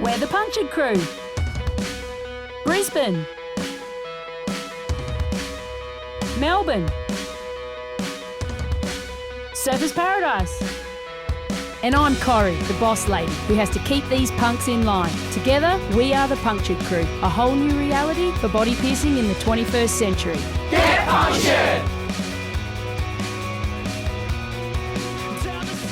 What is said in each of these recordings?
We're the Punctured Crew. Brisbane. Melbourne. Surfers Paradise. And I'm Corrie, the boss lady, who has to keep these punks in line. Together, we are the Punctured Crew, a whole new reality for body piercing in the 21st century. Get punctured!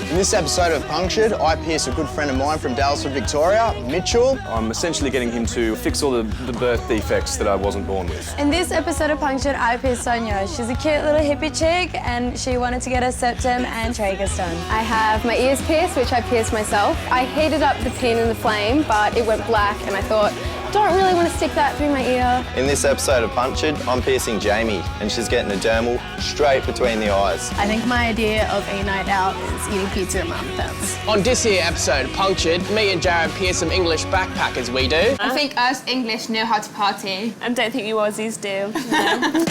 In this episode of Punctured, I pierce a good friend of mine from Daylesford, Victoria, Mitchell. I'm essentially getting him to fix all the birth defects that I wasn't born with. In this episode of Punctured, I pierced Sonia. She's a cute little hippie chick and she wanted to get her septum and tragus done. I have my ears pierced, which I pierced myself. I heated up the pin in the flame, but it went black and I thought, don't really want to stick that through my ear. In this episode of Punctured, I'm piercing Jamie and she's getting a dermal straight between the eyes. I think my idea of a night out is eating pizza at Mum and Dad's. On this here episode of Punctured, me and Jared pierce some English backpackers we do. I think us English know how to party. I don't think you Aussies do. No.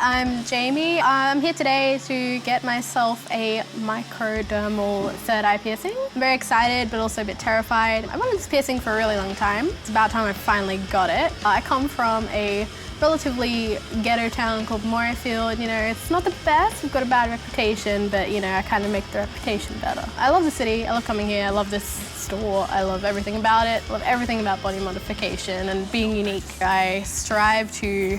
I'm Jamie. I'm here today to get myself a microdermal third eye piercing. I'm very excited, but also a bit terrified. I wanted this piercing for a really long time. It's about time I finally got it. I come from a relatively ghetto town called Morayfield. You know, it's not the best. We've got a bad reputation, but you know, I kind of make the reputation better. I love the city. I love coming here. I love this store. I love everything about it. I love everything about body modification and being unique. I strive to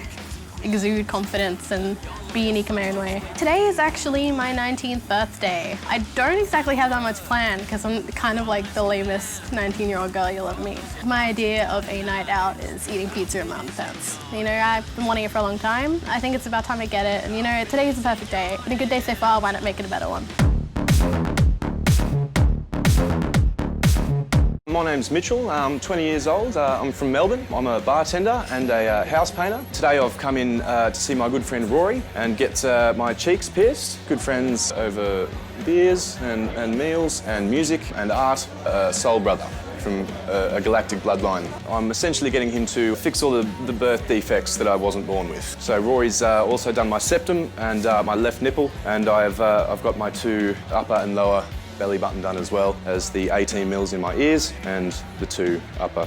exude confidence and be unique in my own way. Today is actually my 19th birthday. I don't exactly have that much planned because I'm kind of like the lamest 19-year-old girl you'll ever meet. My idea of a night out is eating pizza at Mum and Dad's. You know, I've been wanting it for a long time. I think it's about time I get it. And you know, today is the perfect day. It's been a good day so far, why not make it a better one? My name's Mitchell, I'm 20 years old, I'm from Melbourne. I'm a bartender and a house painter. Today I've come in to see my good friend Rory and get my cheeks pierced. Good friends over beers and meals and music and art, soul brother from a galactic bloodline. I'm essentially getting him to fix all the birth defects that I wasn't born with. So Rory's also done my septum and my left nipple, and I've got my two upper and lower belly button done, as well as the 18 mils in my ears and the two upper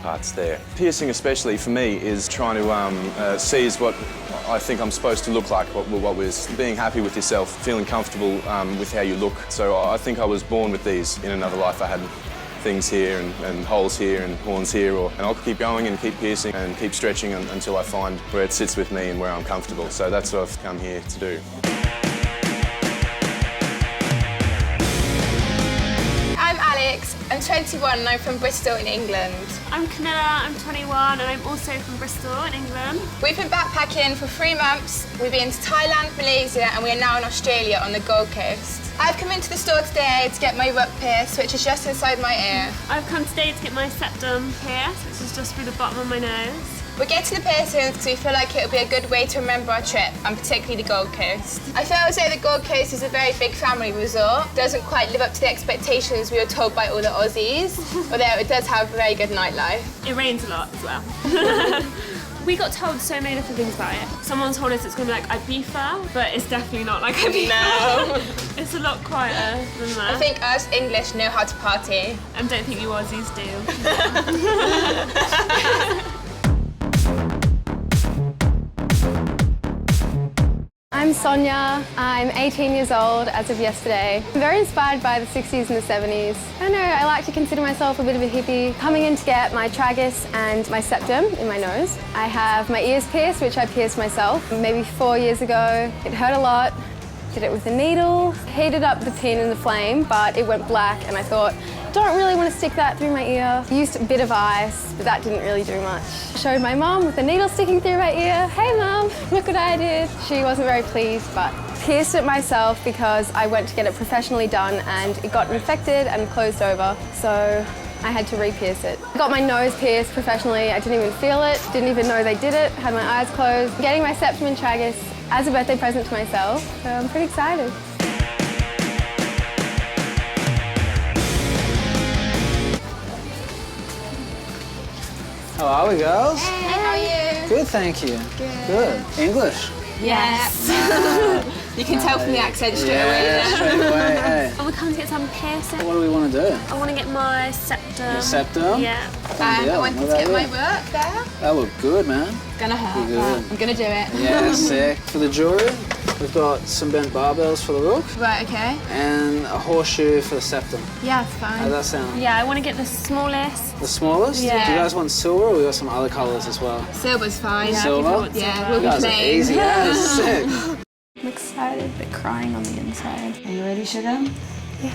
parts there. Piercing especially for me is trying to seize what I think I'm supposed to look like, what was being happy with yourself, feeling comfortable with how you look. So I think I was born with these. In another life I had things here and holes here and horns here, and I'll keep going and keep piercing and keep stretching until I find where it sits with me and where I'm comfortable. So that's what I've come here to do. I'm 21 and I'm from Bristol in England. I'm Camilla, I'm 21 and I'm also from Bristol in England. We've been backpacking for 3 months. We've been to Thailand, Malaysia and we are now in Australia on the Gold Coast. I've come into the store today to get my rook pierced, which is just inside my ear. I've come today to get my septum pierced, which is just through the bottom of my nose. We're getting the piercings because we feel like it'll be a good way to remember our trip, and particularly the Gold Coast. I feel as though the Gold Coast is a very big family resort. It doesn't quite live up to the expectations we were told by all the Aussies, although it does have a very good nightlife. It rains a lot as well. We got told so many different things about it. Someone told us it's going to be like Ibiza, but it's definitely not like Ibiza. No. It's a lot quieter than that. I think us English know how to party. I don't think you Aussies do. I'm Sonia. I'm 18 years old as of yesterday. I'm very inspired by the 60s and the 70s. I don't know, I like to consider myself a bit of a hippie. Coming in to get my tragus and my septum in my nose. I have my ears pierced, which I pierced myself maybe 4 years ago. It hurt a lot. Did it with a needle. Heated up the pin in the flame, but it went black and I thought, don't really want to stick that through my ear. Used a bit of ice, but that didn't really do much. Showed my mum with the needle sticking through my ear. Hey mum, look what I did. She wasn't very pleased, but pierced it myself because I went to get it professionally done and it got infected and closed over. So I had to re-pierce it. Got my nose pierced professionally. I didn't even feel it, didn't even know they did it. Had my eyes closed. Getting my septum and tragus as a birthday present to myself. So I'm pretty excited. How are we, girls? Hey, how are you? Good, thank you. Good. English? Yes. You can tell from the accent straight away. Yeah, straight away, hey. And we come to get some piercing. What do we want to do? I want to get my septum. Your septum? Yeah. I wanted to get my work there. That looked good, man. Gonna hurt, Good. but I'm gonna do it. Yeah, sick. For the jewelry, we've got some bent barbells for the rook Right, okay. and a horseshoe for the septum. Yeah, it's fine. How does that sound? Yeah, I want to get the smallest. The smallest? Yeah. Do you guys want silver or we got some other colours as well? Silver's fine. Yeah, Silver? people want Yeah, silver. we'll You be guys are playing. easy, yeah, sick. I'm excited but crying on the inside. Are you ready, sugar? Yeah!